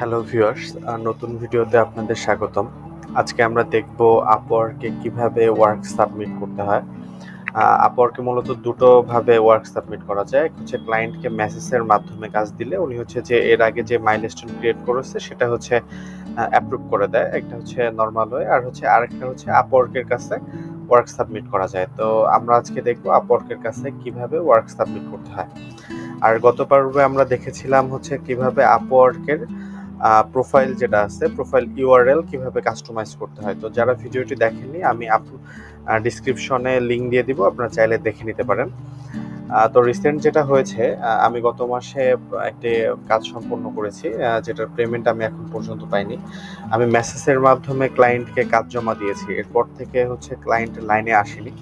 Hello viewers, নতুন ভিডিওতে আপনাদের স্বাগতম। আজকে আমরা দেখব আপওয়ার্কে কিভাবে ওয়ার্ক সাবমিট করতে হয়। আপওয়ার্কে মূলত দুটোভাবে ওয়ার্ক সাবমিট করা যায়। এক হচ্ছে ক্লায়েন্টকে মেসেজের মাধ্যমে কাজ দিলে উনি হচ্ছে যে এর আগে যে মাইলস্টোন ক্রিয়েট করেছে সেটা হচ্ছে অ্যাপ্রুভ করে দেয়। একটা হচ্ছে নরমাল ওয়ে, আর হচ্ছে আরেকটা হচ্ছে আপওয়ার্কের কাছে ওয়ার্ক সাবমিট করা যায়। তো আমরা আজকে দেখব আপওয়ার্কের কাছে কিভাবে ওয়ার্ক সাবমিট করতে হয়। আর গত পর্বে আমরা দেখেছিলাম হচ্ছে কিভাবে আপওয়ার্কের প্রোফাইল যেটা আছে, প্রোফাইল ইউআরএল কিভাবে কাস্টমাইজ করতে হয়। তো যারা ভিডিওটি দেখেননি, আমি ডিসক্রিপশনে লিঙ্ক দিয়ে দিব, আপনারা চাইলে দেখে নিতে পারেন। তো রিসেন্ট যেটা হয়েছে, আমি গত মাসে একটি কাজ সম্পন্ন করেছি, যেটার পেমেন্ট আমি এখন পর্যন্ত পাইনি। আমি মেসেজের মাধ্যমে ক্লায়েন্টকে কাজ জমা দিয়েছি, এরপর থেকে হচ্ছে ক্লায়েন্ট লাইনে আসেনি।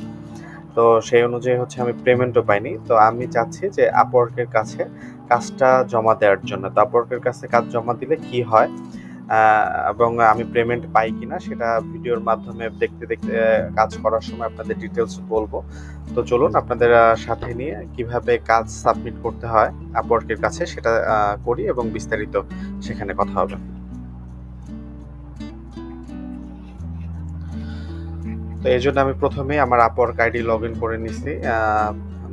তো সেই অনুযায়ী হচ্ছে আমি পেমেন্টও পাইনি। তো আমি চাচ্ছি যে আপওয়ার্কের কাছে কাজটা জমা দেওয়ার জন্য। তো আপওয়ার্কের কাছে কাজ জমা দিলে কি হয় এবং আমি পেমেন্ট পাই কিনা সেটা ভিডিওর মাধ্যমে দেখতে দেখতে কাজ করার সময় আপনাদের ডিটেলস বলবো। তো চলুন আপনাদের সাথে নিয়ে কিভাবে কাজ সাবমিট করতে হয় আপওয়ার্কের কাছে সেটা করি এবং বিস্তারিত সেখানে কথা হবে। তো এই জন্য আমি প্রথমেই আমার আপওয়ার্ক আইডি লগ ইন করে নিছি।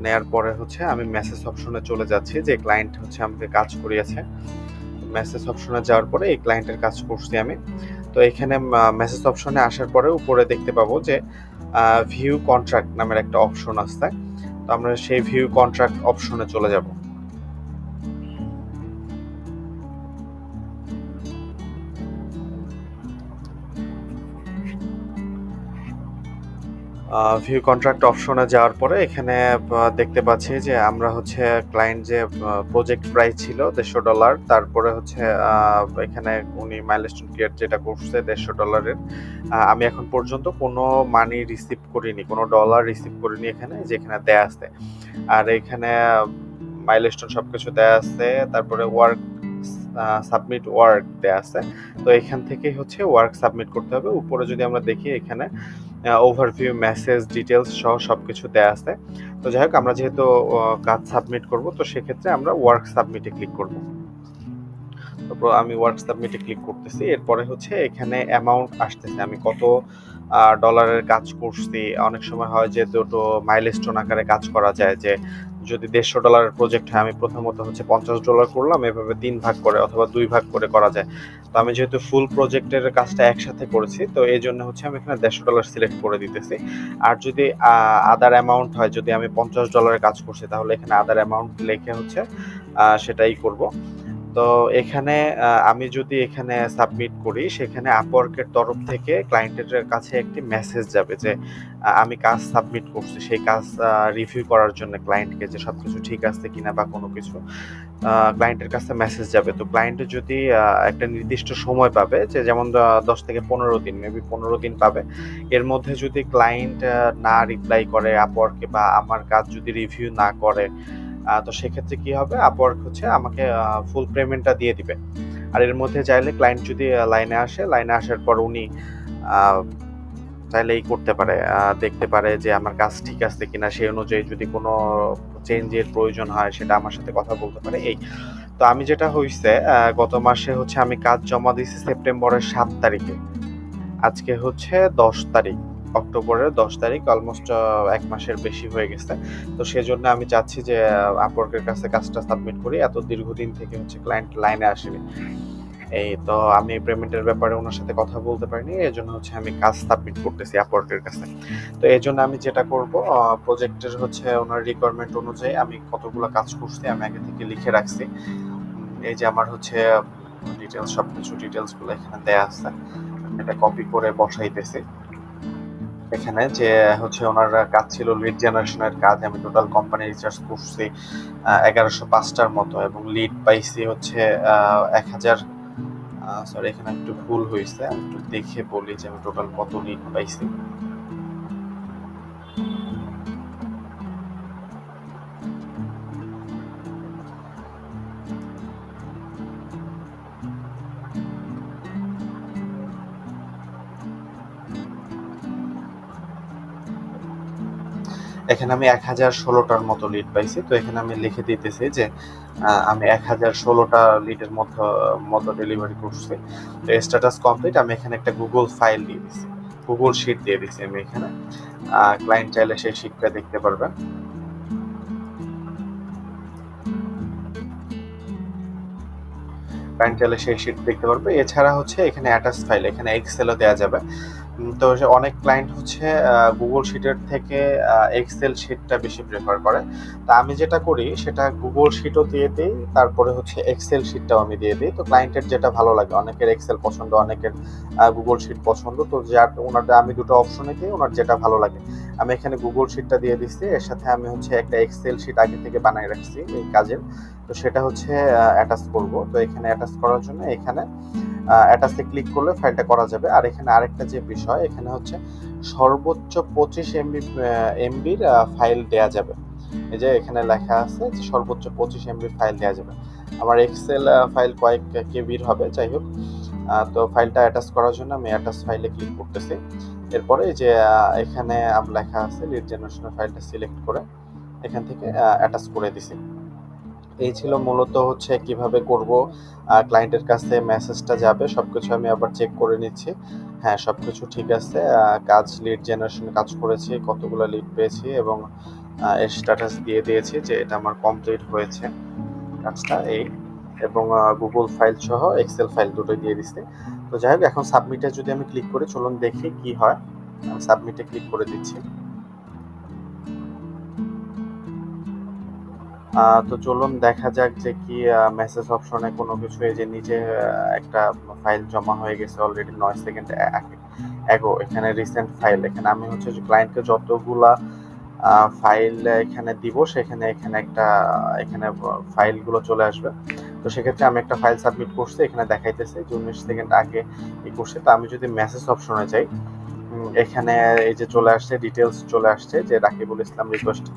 নেয়ার পরে হচ্ছে আমি মেসেজ অপশনে চলে যাচ্ছি, যে ক্লায়েন্ট হচ্ছে আমাকে কাজ করিয়েছে। মেসেজ অপশনে যাওয়ার পরে এই ক্লায়েন্টের কাজ করছি আমি। তো এখানে মেসেজ অপশনে আসার পরে উপরে দেখতে পাবো যে ভিউ কন্ট্রাক্ট নামের একটা অপশন আছে। তো আমরা সেই ভিউ কন্ট্রাক্ট অপশনে চলে যাব। ভিউ কন্ট্রাক্ট অপশনে যাওয়ার পরে এখানে দেখতে পাচ্ছি যে আমরা হচ্ছে ক্লায়েন্ট যে প্রজেক্ট প্রাইস ছিল $150, তারপরে হচ্ছে এখানে উনি মাইলস্টোন ক্রিয়েট যেটা করছে $150। আমি এখন পর্যন্ত কোনো মানি রিসিভ করিনি, কোনো ডলার রিসিভ করিনি এখানে, যেখানে দেয়া আছে। আর এখানে মাইলস্টোন সবকিছু দেয়া আছে, তারপরে ওয়ার্ক সাবমিট ওয়ার্ক দেয়া আছে। তো এখান থেকেই হচ্ছে ওয়ার্ক সাবমিট করতে হবে। উপরে যদি আমরা দেখি এখানে ওভারভিউ, মেসেজ ডিটেলস সহ সবকিছু দেয়া আছে। তো যাই হোক, আমরা যেহেতু কাজ সাবমিট করব, তো সেক্ষেত্রে আমরা ওয়ার্ক সাবমিটে ক্লিক করব। তারপর আমি ওয়ার্ক সাবমিটে ক্লিক করতেছি। এরপরে হচ্ছে এখানে অ্যামাউন্ট আসতেছে, আমি কত ডলারের কাজ করছি। অনেক সময় হয় যে দুটো মাইলস্টোন আকারে কাজ করা যায়, যে যদি $150 প্রজেক্ট হয়, আমি প্রথমত হচ্ছে $50 করলাম, এভাবে 3 ভাগ করে অথবা 2 ভাগ করে করা যায়। তো আমি যেহেতু ফুল প্রজেক্টের কাজটা একসাথে করেছি, তো এই জন্য হচ্ছে আমি এখানে $150 সিলেক্ট করে দিতেছি। আর যদি আদার অ্যামাউন্ট হয়, যদি আমি $50 কাজ করছি, তাহলে এখানে আদার অ্যামাউন্ট লিখে হচ্ছে সেটাই করব। তো এখানে আমি যদি এখানে সাবমিট করি, সেখানে আপওয়ার্কের তরফ থেকে ক্লায়েন্টের কাছে একটি মেসেজ যাবে যে আমি কাজ সাবমিট করছি, সেই কাজ রিভিউ করার জন্য ক্লায়েন্টকে, যে সবকিছু ঠিক আছে কিনা বা কোনো কিছু ক্লায়েন্টের কাছে মেসেজ যাবে। তো ক্লায়েন্টের যদি একটা নির্দিষ্ট সময় পাবে, যে যেমন 10 থেকে 15 দিন, মেবি 15 দিন পাবে। এর মধ্যে যদি ক্লায়েন্ট না রিপ্লাই করে আপওয়ার্কে, বা আমার কাজ যদি রিভিউ না করে, তো সেক্ষেত্রে কি হবে, আপওয়ার্ক হচ্ছে আমাকে ফুল পেমেন্টটা দিয়ে দিবে। আর এর মধ্যে চাইলে ক্লায়েন্ট যদি লাইনে আসে, লাইনে আসার পর উনি চাইলে এই করতে পারে, দেখতে পারে যে আমার কাজ ঠিক আছে কিনা, সেই অনুযায়ী যদি কোনো চেঞ্জের প্রয়োজন হয় সেটা আমার সাথে কথা বলতে পারে। এই তো আমি যেটা হইছে, গত মাসে হচ্ছে আমি কাজ জমা দিয়েছি সেপ্টেম্বরের 7 তারিখে। আজকে হচ্ছে 10 তারিখ, অক্টোবরের 10 তারিখ, অলমোস্ট 1 মাসের বেশি হয়ে গেছে। তো সেজন্য আমি চাচ্ছি যে আপওয়ার্কের কাছে কাজটা সাবমিট করি। এত দীর্ঘদিন থেকে হচ্ছে ক্লায়েন্ট লাইনে আসেনি। এই তো আমি পেমেন্টের ব্যাপারে ওনার সাথে কথা বলতে পারিনি। এজন্য হচ্ছে আমি কাজ সাবমিট করতেছি আপওয়ার্কের কাছে। তো এজন্য আমি যেটা করব, প্রজেক্টের হচ্ছে ওনার রিকোয়ারমেন্ট অনুযায়ী আমি কতগুলো কাজ করছি আমি আগে থেকে লিখে রাখছি। এই যে আমার হচ্ছে ডিটেইলস, সবকিছু ডিটেইলসগুলো এখানে দেয়া আছে। এটা কপি করে বসাইতেছি এখানে, যে হচ্ছে ওনার কাজ ছিল লিড জেনারেশনের কাজ। আমি টোটাল কোম্পানি রিসার্চ করছি 1105টার মতো, এবং লিড পাইছি হচ্ছে 1000। সরি, এখানে একটু ভুল হয়েছে, আমি একটু দেখে বলি যে আমি টোটাল কত লিড পাইছি। এখানে আমি 1016টার মতো লিড পাইছি। তো এখানে আমি লিখে দিতেছি যে আমি 1016টা লিডের মতো ডেলিভারি করছি। তো স্ট্যাটাস কমপ্লিট। আমি এখানে একটা গুগল ফাইল দিয়ে দিছি, গুগল শিট দিয়ে দিছি আমি এখানে। ক্লায়েন্ট চাইলে সেই শিটটা দেখতে পারবেন। ক্লায়েন্ট চাইলে সেই শিট দেখতে পারবে। এছাড়া হচ্ছে এখানে অ্যাটাচ ফাইল, এখানে এক্সেলও দেওয়া যাবে। তো অনেক ক্লায়েন্ট হচ্ছে গুগল শিটের থেকে এক্সেল শিটটা বেশি প্রেফার করে। তা আমি যেটা করি সেটা গুগল শিটও দিয়ে দিই, তারপরে হচ্ছে এক্সেল শিটটাও আমি দিয়ে দিই। তো ক্লায়েন্টের যেটা ভালো লাগে, অনেকের এক্সেল পছন্দ, অনেকের গুগল শিট পছন্দ। তো যার ওনারটা আমি দুটো অপশনে দিই, ওনার যেটা ভালো লাগে। আমি এখানে গুগল শিটটা দিয়ে দিচ্ছি, এর সাথে আমি হচ্ছে একটা এক্সেল শিট আগে থেকে বানাই রাখছি এই কাজের। তো সেটা হচ্ছে অ্যাটাচ করব। তো এখানে অ্যাটাচ করার জন্য এখানে অ্যাটাচে ক্লিক করলে ফাইলটা করা যাবে। আর এখানে আরেকটা যে বিষয়, এখানে হচ্ছে সর্বোচ্চ 25 এমবির ফাইল দেয়া যাবে। এই যে এখানে লেখা আছে যে সর্বোচ্চ 25 এমবির ফাইল দেওয়া যাবে। আমার এক্সেল ফাইল কয়েক কেবির হবে, যাই হোক। তো ফাইলটা অ্যাটাচ করার জন্য আমি অ্যাটাচ ফাইলে ক্লিক করতেছি। এরপরে যে এখানে লেখা আছে লিড জেনারেশনের ফাইলটা সিলেক্ট করে এখান থেকে অ্যাটাচ করে দিছি। এই ছিল মূলত হচ্ছে কিভাবে করব। ক্লায়েন্টের কাছে মেসেজটা যাবে, সবকিছু আমি আবার চেক করে নিচ্ছি। হ্যাঁ, সবকিছু ঠিক আছে। কাজ লিড জেনারেশন কাজ করেছি, কতগুলো লিড পেয়েছি এবং এর স্ট্যাটাস দিয়ে দিয়েছি যে এটা আমার কমপ্লিট হয়েছে কাজটা এই। এবং গুগল ফাইল সহ এক্সেল ফাইল দুটোই দিয়ে দিচ্ছি। তো যাই হোক, এখন সাবমিটে যদি আমি ক্লিক করি, চলুন দেখি কি হয়। আমি সাবমিটে ক্লিক করে দিচ্ছি। তো চলুন দেখা যাক যে কি মেসেজ অপশনে কোনো কিছু, এই যে নিচে একটা ফাইল জমা হয়ে গেছে অলরেডি 9 সেকেন্ড অ্যাগো। এখানে রিসেন্ট ফাইল, এখানে আমি হচ্ছে যে ক্লায়েন্টকে যতগুলা ফাইল এখানে দিব, সেখানে এখানে একটা এখানে ফাইলগুলো চলে আসবে। তো সেক্ষেত্রে আমি একটা ফাইল সাবমিট করছি, এখানে দেখাইতেছে যে 19 সেকেন্ড আগে করছে। তো আমি যদি মেসেজ অপশনে যাই, এখানে এই যে চলে আসছে, ডিটেলস চলে আসছে যে Rakibul Islam request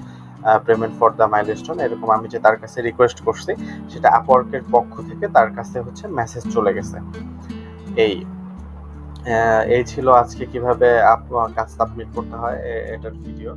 payment for the milestone. এরকম আমি যে তার কাছে রিকোয়েস্ট করছি, সেটা আপওয়ার্কের পক্ষ থেকে তার কাছে হচ্ছে মেসেজ চলে গেছে। এই এই ছিল আজকে কিভাবে কাজ সাবমিট করতে হয় এটার ভিডিও।